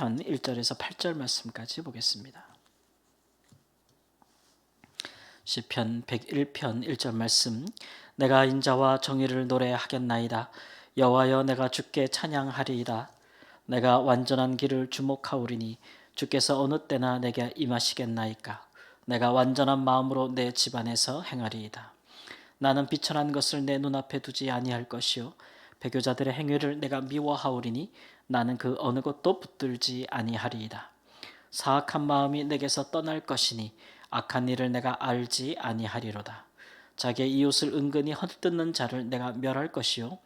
101편 1절에서 8절 말씀까지 보겠습니다. 시편 101편 1절 말씀. 내가 인자와 정의를 노래하겠나이다. 여호와여, 내가 주께 찬양하리이다. 내가 완전한 길을 주목하오리니 주께서 어느 때나 내게 임하시겠나이까. 내가 완전한 마음으로 내 집안에서 행하리이다. 나는 비천한 것을 내 눈앞에 두지 아니할 것이요 배교자들의 행위를 내가 미워하오리니 나는 그 어느 것도 붙들지 아니하리이다. 사악한 마음이 내게서 떠날 것이니 악한 일을 내가 알지 아니하리로다. 자기의 이웃을 은근히 헛뜯는 자를 내가 멸할 것이요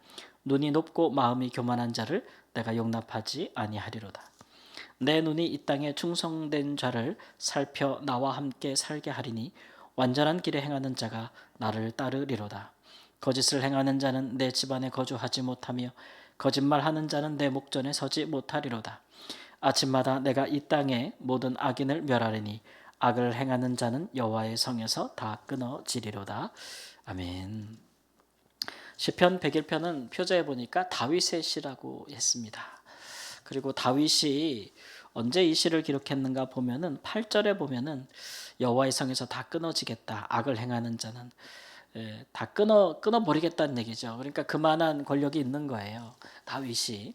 눈이 높고 마음이 교만한 자를 내가 용납하지 아니하리로다. 내 눈이 이 땅에 충성된 자를 살펴 나와 함께 살게 하리니 완전한 길에 행하는 자가 나를 따르리로다. 거짓을 행하는 자는 내 집안에 거주하지 못하며 거짓말하는 자는 내 목전에 서지 못하리로다. 아침마다 내가 이 땅의 모든 악인을 멸하리니 악을 행하는 자는 여호와의 성에서 다 끊어지리로다. 아멘. 시편 101편은 표제에 보니까 다윗의 시라고 했습니다. 그리고 다윗이 언제 이 시를 기록했는가 보면은 8절에 보면은 여호와의 성에서 다 끊어지겠다. 악을 행하는 자는 다 끊어버리겠다는 얘기죠. 그러니까 그만한 권력이 있는 거예요. 다윗이.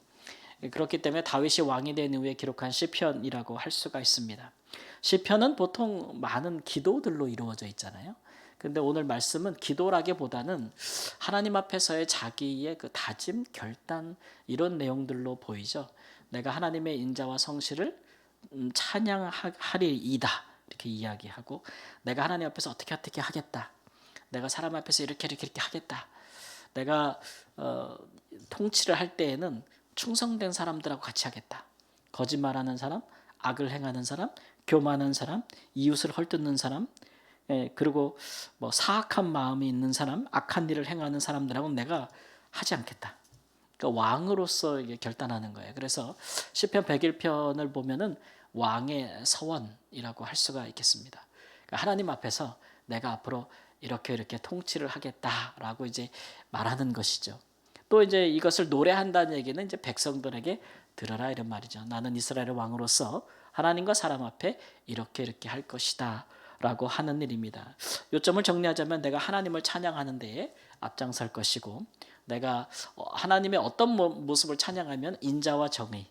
그렇기 때문에 다윗이 왕이 된 이후에 기록한 시편이라고 할 수가 있습니다. 시편은 보통 많은 기도들로 이루어져 있잖아요. 근데 오늘 말씀은 기도라기보다는 하나님 앞에서의 자기의 그 다짐, 결단 이런 내용들로 보이죠. 내가 하나님의 인자와 성실을 찬양하리이다 이렇게 이야기하고 내가 하나님 앞에서 어떻게 하겠다. 내가 사람 앞에서 이렇게 하겠다. 내가 통치를 할 때에는 충성된 사람들하고 같이 하겠다. 거짓말하는 사람, 악을 행하는 사람, 교만한 사람, 이웃을 헐뜯는 사람, 그리고 뭐 사악한 마음이 있는 사람, 악한 일을 행하는 사람들하고는 내가 하지 않겠다. 그러니까 왕으로서 이게 결단하는 거예요. 그래서 시편 101편을 보면은 왕의 서원이라고 할 수가 있겠습니다. 그러니까 하나님 앞에서 내가 앞으로 이렇게 통치를 하겠다라고 이제 말하는 것이죠. 또 이제 이것을 노래한다는 얘기는 이제 백성들에게 들어라 이런 말이죠. 나는 이스라엘의 왕으로서 하나님과 사람 앞에 이렇게 할 것이다 라고 하는 일입니다. 요점을 정리하자면 내가 하나님을 찬양하는 데에 앞장설 것이고 내가 하나님의 어떤 모습을 찬양하면 인자와 정의,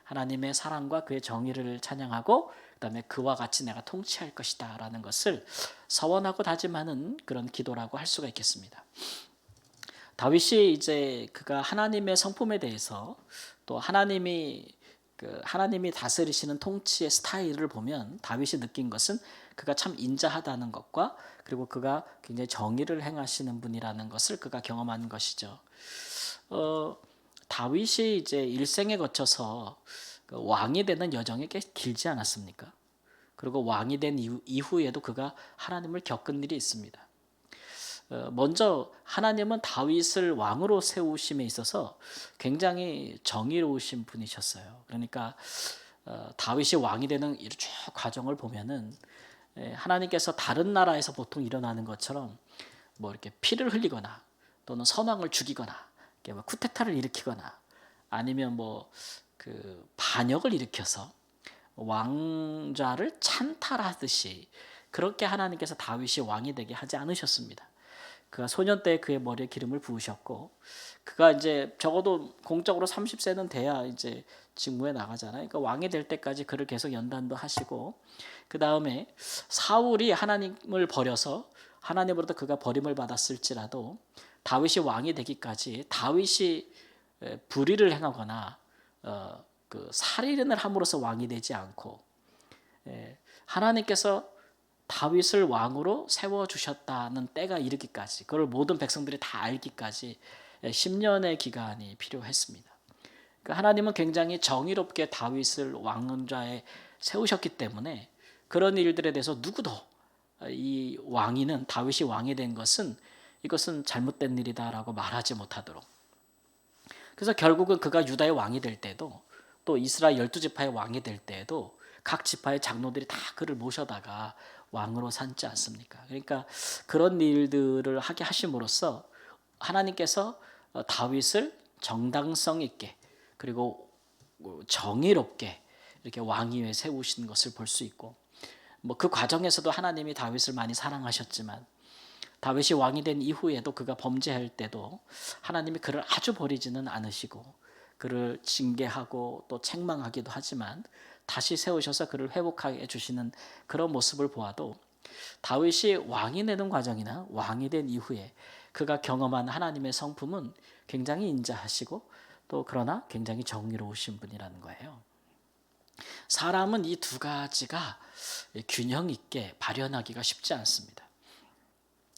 하나님의 사랑과 그의 정의를 찬양하고 그다음에 그와 같이 내가 통치할 것이다 라는 것을 서원하고 다짐하는 그런 기도라고 할 수가 있겠습니다. 다윗이 이제 그가 하나님의 성품에 대해서 또 하나님이 다스리시는 통치의 스타일을 보면 다윗이 느낀 것은 그가 참 인자하다는 것과 그리고 그가 굉장히 정의를 행하시는 분이라는 것을 그가 경험한 것이죠. 다윗이 이제 일생에 거쳐서 왕이 되는 여정이 꽤 길지 않았습니까? 그리고 왕이 된 이후에도 그가 하나님을 겪은 일이 있습니다. 먼저 하나님은 다윗을 왕으로 세우심에 있어서 굉장히 정의로우신 분이셨어요. 그러니까 다윗이 왕이 되는 이 쭉 과정을 보면은 하나님께서 다른 나라에서 보통 일어나는 것처럼 뭐 이렇게 피를 흘리거나 또는 선왕을 죽이거나 뭐 쿠데타를 일으키거나 아니면 뭐 그 반역을 일으켜서 왕좌를 찬탈하듯이 그렇게 하나님께서 다윗이 왕이 되게 하지 않으셨습니다. 그가 소년 때 그의 머리에 기름을 부으셨고 그가 이제 적어도 공적으로 30세는 돼야 이제 직무에 나가잖아요. 그러니까 왕이 될 때까지 그를 계속 연단도 하시고 그 다음에 사울이 하나님을 버려서 하나님으로부터 그가 버림을 받았을지라도 다윗이 왕이 되기까지 다윗이 불의를 행하거나 그 살인을 함으로써 왕이 되지 않고 하나님께서 다윗을 왕으로 세워주셨다는 때가 이르기까지 그걸 모든 백성들이 다 알기까지 10년의 기간이 필요했습니다. 그러니까 하나님은 굉장히 정의롭게 다윗을 왕좌에 세우셨기 때문에 그런 일들에 대해서 누구도 이 왕위는 다윗이 왕이 된 것은 이것은 잘못된 일이다라고 말하지 못하도록 그래서 결국은 그가 유다의 왕이 될 때도 또 이스라엘 12지파의 왕이 될 때에도 각 지파의 장로들이 다 그를 모셔다가 왕으로 삼지 않습니까? 그러니까 그런 일들을 하게 하심으로써 하나님께서 다윗을 정당성 있게 그리고 정의롭게 이렇게 왕위에 세우신 것을 볼 수 있고, 뭐 그 과정에서도 하나님이 다윗을 많이 사랑하셨지만 다윗이 왕이 된 이후에도 그가 범죄할 때도 하나님이 그를 아주 버리지는 않으시고 그를 징계하고 또 책망하기도 하지만 다시 세우셔서 그를 회복하게 해주시는 그런 모습을 보아도 다윗이 왕이 되는 과정이나 왕이 된 이후에 그가 경험한 하나님의 성품은 굉장히 인자하시고 또 그러나 굉장히 정의로우신 분이라는 거예요. 사람은 이 두 가지가 균형 있게 발현하기가 쉽지 않습니다.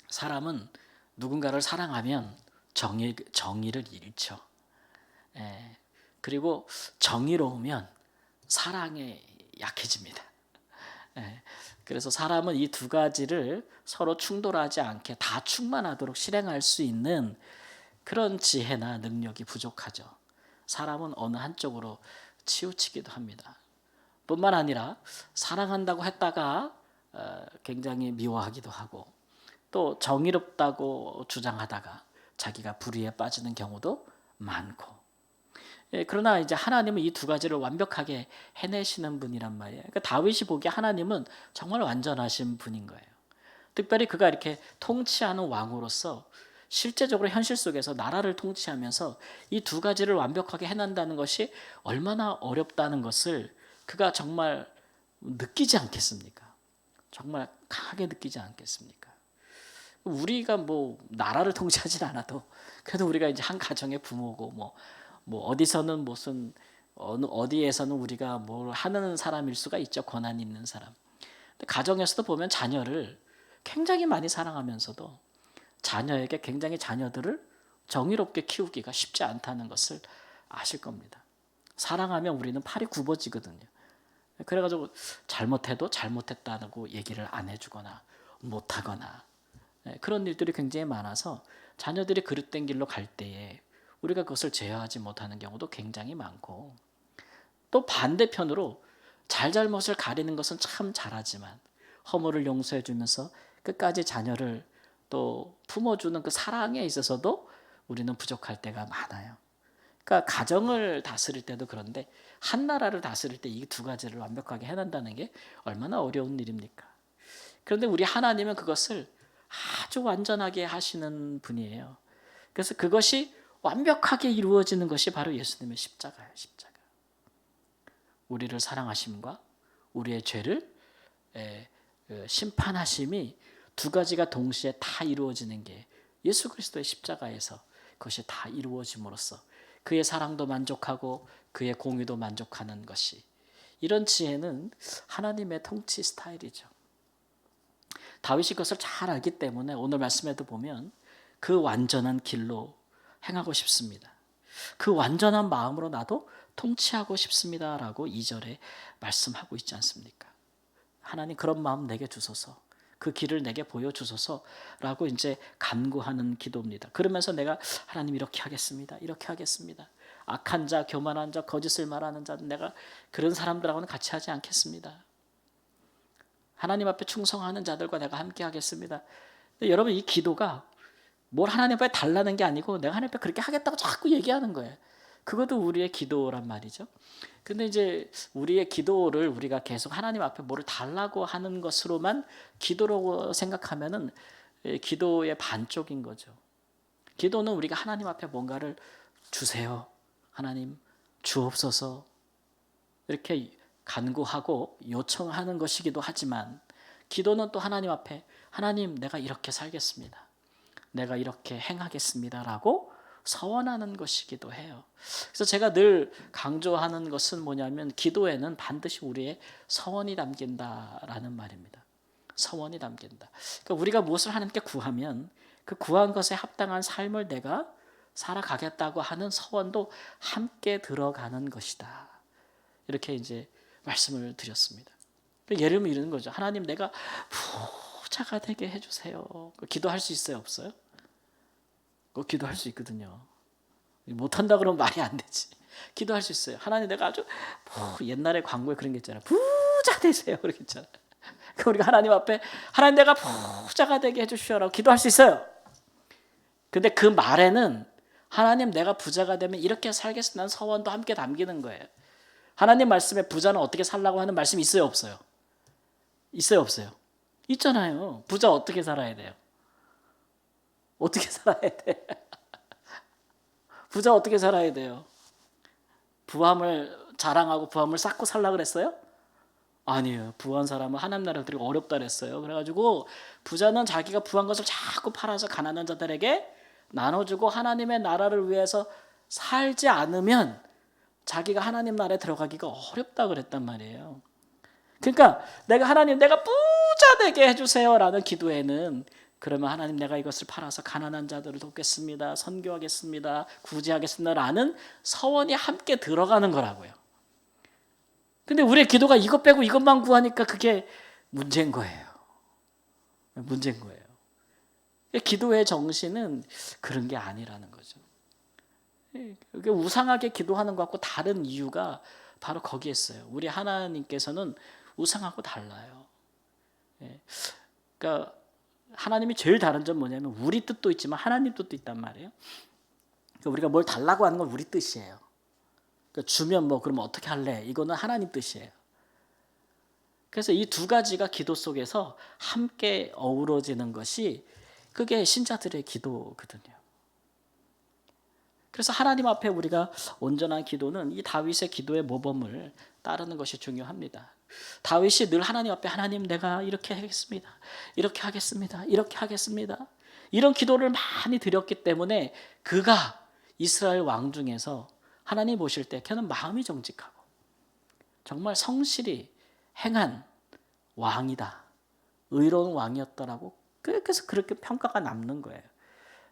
사람은 누군가를 사랑하면 정의를 잃죠. 그리고 정의로우면 사랑에 약해집니다. 그래서 사람은 이 두 가지를 서로 충돌하지 않게 다 충만하도록 실행할 수 있는 그런 지혜나 능력이 부족하죠. 사람은 어느 한쪽으로 치우치기도 합니다. 뿐만 아니라 사랑한다고 했다가 굉장히 미워하기도 하고 또 정의롭다고 주장하다가 자기가 불의에 빠지는 경우도 많고, 그러나 이제 하나님은 이 두 가지를 완벽하게 해내시는 분이란 말이에요. 그러니까 다윗이 보기에 하나님은 정말 완전하신 분인 거예요. 특별히 그가 이렇게 통치하는 왕으로서 실제적으로 현실 속에서 나라를 통치하면서 이 두 가지를 완벽하게 해낸다는 것이 얼마나 어렵다는 것을 그가 정말 느끼지 않겠습니까? 정말 강하게 느끼지 않겠습니까? 우리가 뭐 나라를 통치하진 않아도 그래도 우리가 이제 한 가정의 부모고 뭐 어디서는 무슨 어디에서는 우리가 뭘 하는 사람일 수가 있죠. 권한 있는 사람. 근데 가정에서도 보면 자녀를 굉장히 많이 사랑하면서도 자녀에게 굉장히 자녀들을 정의롭게 키우기가 쉽지 않다는 것을 아실 겁니다. 사랑하면 우리는 팔이 굽어지거든요. 그래가지고 잘못해도 잘못했다고 얘기를 안 해주거나 못하거나 그런 일들이 굉장히 많아서 자녀들이 그릇된 길로 갈 때에 우리가 그것을 제어하지 못하는 경우도 굉장히 많고, 또 반대편으로 잘잘못을 가리는 것은 참 잘하지만 허물을 용서해 주면서 끝까지 자녀를 또 품어주는 그 사랑에 있어서도 우리는 부족할 때가 많아요. 그러니까 가정을 다스릴 때도 그런데 한 나라를 다스릴 때 이 두 가지를 완벽하게 해낸다는 게 얼마나 어려운 일입니까? 그런데 우리 하나님은 그것을 아주 완전하게 하시는 분이에요. 그래서 그것이 완벽하게 이루어지는 것이 바로 예수님의 십자가예요. 십자가. 우리를 사랑하심과 우리의 죄를 심판하심이 두 가지가 동시에 다 이루어지는 게 예수 그리스도의 십자가에서 그것이 다 이루어짐으로써 그의 사랑도 만족하고 그의 공의도 만족하는 것이, 이런 지혜는 하나님의 통치 스타일이죠. 다윗이 그것을 잘 알기 때문에 오늘 말씀에도 보면 그 완전한 길로 행하고 싶습니다. 그 완전한 마음으로 나도 통치하고 싶습니다라고 2절에 말씀하고 있지 않습니까? 하나님 그런 마음 내게 주소서, 그 길을 내게 보여주소서라고 이제 간구하는 기도입니다. 그러면서 내가 하나님 이렇게 하겠습니다. 이렇게 하겠습니다. 악한 자, 교만한 자, 거짓을 말하는 자, 내가 그런 사람들하고는 같이 하지 않겠습니다. 하나님 앞에 충성하는 자들과 내가 함께 하겠습니다. 근데 여러분 이 기도가 뭘 하나님 앞에 달라는 게 아니고 내가 하나님 앞에 그렇게 하겠다고 자꾸 얘기하는 거예요. 그것도 우리의 기도란 말이죠. 근데 이제 우리의 기도를 우리가 계속 하나님 앞에 뭐를 달라고 하는 것으로만 기도라고 생각하면은 기도의 반쪽인 거죠. 기도는 우리가 하나님 앞에 뭔가를 주세요. 하나님 주옵소서. 이렇게 간구하고 요청하는 것이기도 하지만 기도는 또 하나님 앞에 하나님 내가 이렇게 살겠습니다. 내가 이렇게 행하겠습니다라고 서원하는 것이기도 해요. 그래서 제가 늘 강조하는 것은 뭐냐면 기도에는 반드시 우리의 서원이 담긴다라는 말입니다. 서원이 담긴다. 그러니까 우리가 무엇을 하나님께 구하면 그 구한 것에 합당한 삶을 내가 살아가겠다고 하는 서원도 함께 들어가는 것이다. 이렇게 이제 말씀을 드렸습니다. 예를 들면 이런 거죠. 하나님 내가 부자가 되게 해주세요. 기도할 수 있어요? 없어요? 기도할 수 있거든요. 못한다 그러면 말이 안 되지. 기도할 수 있어요. 하나님 내가 아주 옛날에 광고에 그런 게 있잖아요. 부자 되세요. 그렇게 있잖아요. 우리가 하나님 앞에 하나님 내가 부자가 되게 해주시오라고 기도할 수 있어요. 근데 그 말에는 하나님 내가 부자가 되면 이렇게 살겠습니다는 서원도 함께 담기는 거예요. 하나님 말씀에 부자는 어떻게 살라고 하는 말씀이 있어요, 없어요? 있어요, 없어요? 있잖아요. 부자 어떻게 살아야 돼요? 어떻게 살아야 돼? 부자 어떻게 살아야 돼요? 부함을 자랑하고 부함을 쌓고 살라 그랬어요? 아니에요. 부한 사람은 하나님 나라를 드리고 어렵다 그랬어요. 그래가지고 부자는 자기가 부한 것을 자꾸 팔아서 가난한 자들에게 나눠주고 하나님의 나라를 위해서 살지 않으면 자기가 하나님 나라에 들어가기가 어렵다 그랬단 말이에요. 그러니까 내가 하나님 내가 부자 되게 해주세요라는 기도에는 그러면 하나님 내가 이것을 팔아서 가난한 자들을 돕겠습니다. 선교하겠습니다. 구제하겠습니다라는 서원이 함께 들어가는 거라고요. 근데 우리의 기도가 이것 빼고 이것만 구하니까 그게 문제인 거예요. 문제인 거예요. 기도의 정신은 그런 게 아니라는 거죠. 우상하게 기도하는 것과 다른 이유가 바로 거기에 있어요. 우리 하나님께서는 우상하고 달라요. 그러니까 하나님이 제일 다른 점 뭐냐면 우리 뜻도 있지만 하나님 뜻도 있단 말이에요. 그러니까 우리가 뭘 달라고 하는 건 우리 뜻이에요. 그러니까 주면 뭐 그러면 어떻게 할래? 이거는 하나님 뜻이에요. 그래서 이 두 가지가 기도 속에서 함께 어우러지는 것이 그게 신자들의 기도거든요. 그래서 하나님 앞에 우리가 온전한 기도는 이 다윗의 기도의 모범을 따르는 것이 중요합니다. 다윗이 늘 하나님 앞에 하나님 내가 이렇게 하겠습니다. 이렇게 하겠습니다. 이렇게 하겠습니다. 이런 기도를 많이 드렸기 때문에 그가 이스라엘 왕 중에서 하나님 보실 때 그는 마음이 정직하고 정말 성실히 행한 왕이다. 의로운 왕이었다라고 그래서 그렇게 평가가 남는 거예요.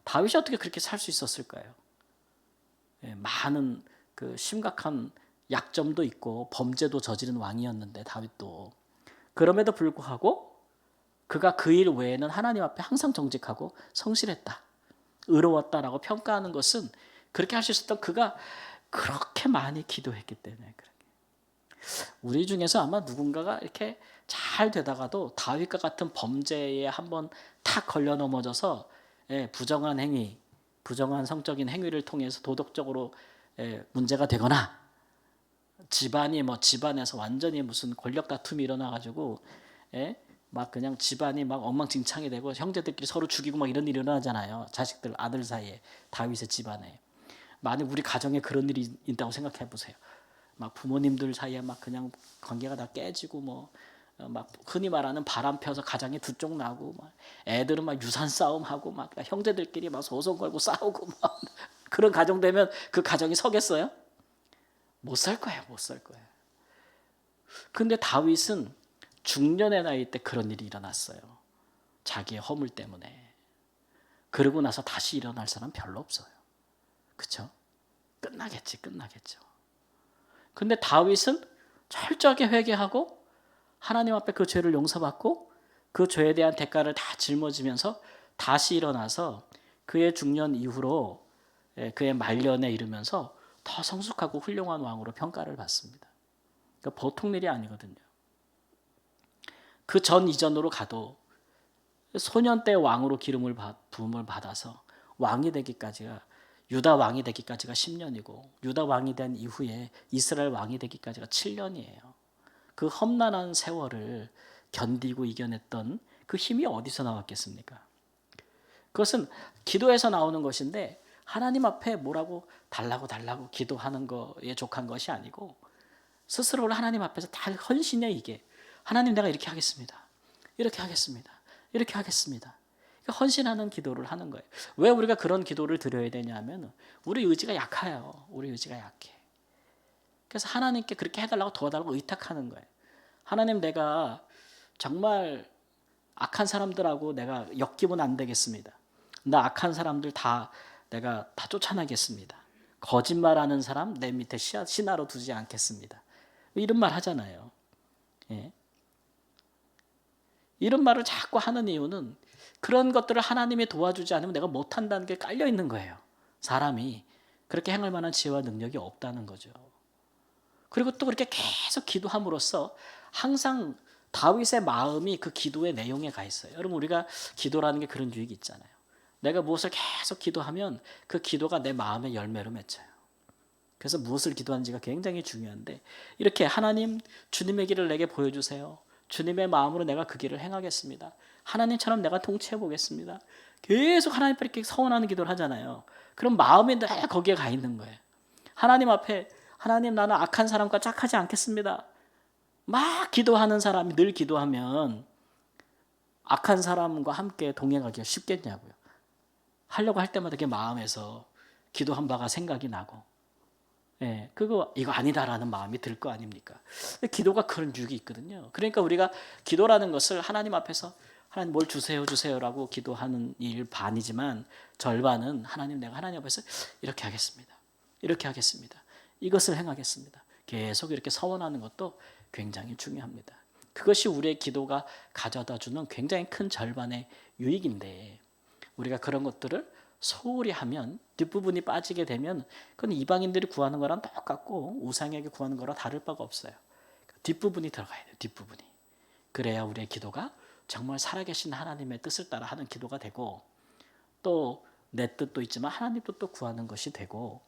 다윗이 어떻게 그렇게 살 수 있었을까요? 많은 그 심각한 약점도 있고 범죄도 저지른 왕이었는데 다윗도 그럼에도 불구하고 그가 그 일 외에는 하나님 앞에 항상 정직하고 성실했다. 의로웠다라고 평가하는 것은 그렇게 할 수 있었던 그가 그렇게 많이 기도했기 때문에 그래. 우리 중에서 아마 누군가가 이렇게 잘 되다가도 다윗과 같은 범죄에 한번 탁 걸려 넘어져서 부정한 행위, 부정한 성적인 행위를 통해서 도덕적으로 문제가 되거나 집안에서 완전히 무슨 권력 다툼이 일어나가지고 막 그냥 집안이 막 엉망진창이 되고 형제들끼리 서로 죽이고 막 이런 일이 일어나잖아요. 자식들 아들 사이에 다윗의 집안에 만약 우리 가정에 그런 일이 있다고 생각해 보세요. 막 부모님들 사이에 막 그냥 관계가 다 깨지고 막 흔히 말하는 바람 펴서 가정이 두 쪽 나고 막 애들은 막 유산 싸움하고 막 형제들끼리 막 소송 걸고 싸우고 막 그런 가정 되면 그 가정이 서겠어요? 못 살 거예요. 못 살 거예요. 근데 다윗은 중년의 나이 때 그런 일이 일어났어요. 자기의 허물 때문에. 그러고 나서 다시 일어날 사람 별로 없어요. 그렇죠? 끝나겠죠. 근데 다윗은 철저하게 회개하고 하나님 앞에 그 죄를 용서받고 그 죄에 대한 대가를 다 짊어지면서 다시 일어나서 그의 중년 이후로 그의 말년에 이르면서 더 성숙하고 훌륭한 왕으로 평가를 받습니다. 그러니까 보통 일이 아니거든요. 그 전 이전으로 가도 소년 때 왕으로 부음을 받아서 왕이 되기까지가 유다 왕이 되기까지가 10년이고 유다 왕이 된 이후에 이스라엘 왕이 되기까지가 7년이에요. 그 험난한 세월을 견디고 이겨냈던 그 힘이 어디서 나왔겠습니까? 그것은 기도에서 나오는 것인데 하나님 앞에 뭐라고 달라고 기도하는 거에 족한 것이 아니고 스스로를 하나님 앞에서 다 헌신해 이게 하나님 내가 이렇게 하겠습니다. 이렇게 하겠습니다. 이렇게 하겠습니다. 헌신하는 기도를 하는 거예요. 왜 우리가 그런 기도를 드려야 되냐면 우리 의지가 약해요. 우리 의지가 약해. 그래서 하나님께 그렇게 해달라고 도와달라고 의탁하는 거예요. 하나님 내가 정말 악한 사람들하고 내가 엮이면 안 되겠습니다. 나 악한 사람들 내가 다 쫓아내겠습니다. 거짓말하는 사람 내 밑에 신하로 두지 않겠습니다. 이런 말 하잖아요. 예. 이런 말을 자꾸 하는 이유는 그런 것들을 하나님이 도와주지 않으면 내가 못한다는 게 깔려 있는 거예요. 사람이 그렇게 행할 만한 지혜와 능력이 없다는 거죠. 그리고 또 그렇게 계속 기도함으로써 항상 다윗의 마음이 그 기도의 내용에 가 있어요. 여러분 우리가 기도라는 게 그런 유익이 있잖아요. 내가 무엇을 계속 기도하면 그 기도가 내 마음의 열매로 맺혀요. 그래서 무엇을 기도하는지가 굉장히 중요한데 이렇게 하나님 주님의 길을 내게 보여주세요. 주님의 마음으로 내가 그 길을 행하겠습니다. 하나님처럼 내가 통치해 보겠습니다. 계속 하나님 앞에 이렇게 서원하는 기도를 하잖아요. 그럼 마음이 늘 거기에 가 있는 거예요. 하나님 앞에 하나님 나는 악한 사람과 짝하지 않겠습니다. 막 기도하는 사람이 늘 기도하면 악한 사람과 함께 동행하기가 쉽겠냐고요. 하려고 할 때마다 그 마음에서 기도한 바가 생각이 나고 예, 이거 아니다라는 마음이 들 거 아닙니까? 기도가 그런 유익이 있거든요. 그러니까 우리가 기도라는 것을 하나님 앞에서 하나님 뭘 주세요 주세요라고 기도하는 일 반이지만 절반은 하나님 내가 하나님 앞에서 이렇게 하겠습니다. 이렇게 하겠습니다. 이것을 행하겠습니다. 계속 이렇게 서원하는 것도 굉장히 중요합니다. 그것이 우리의 기도가 가져다 주는 굉장히 큰 절반의 유익인데 우리가 그런 것들을 소홀히 하면 뒷부분이 빠지게 되면 그건 이방인들이 구하는 거랑 똑같고 우상에게 구하는 거랑 다를 바가 없어요. 뒷부분이 들어가야 돼요. 뒷부분이. 그래야 우리의 기도가 정말 살아계신 하나님의 뜻을 따라 하는 기도가 되고 또 내 뜻도 있지만 하나님 뜻도 구하는 것이 되고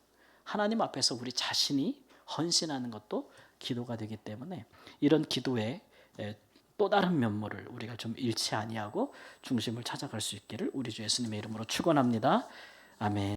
하나님 앞에서 우리 자신이 헌신하는 것도 기도가 되기 때문에 이런 기도의 또 다른 면모를 우리가 좀 잃지 아니하고 중심을 찾아갈 수 있기를 우리 주 예수님의 이름으로 축원합니다. 아멘.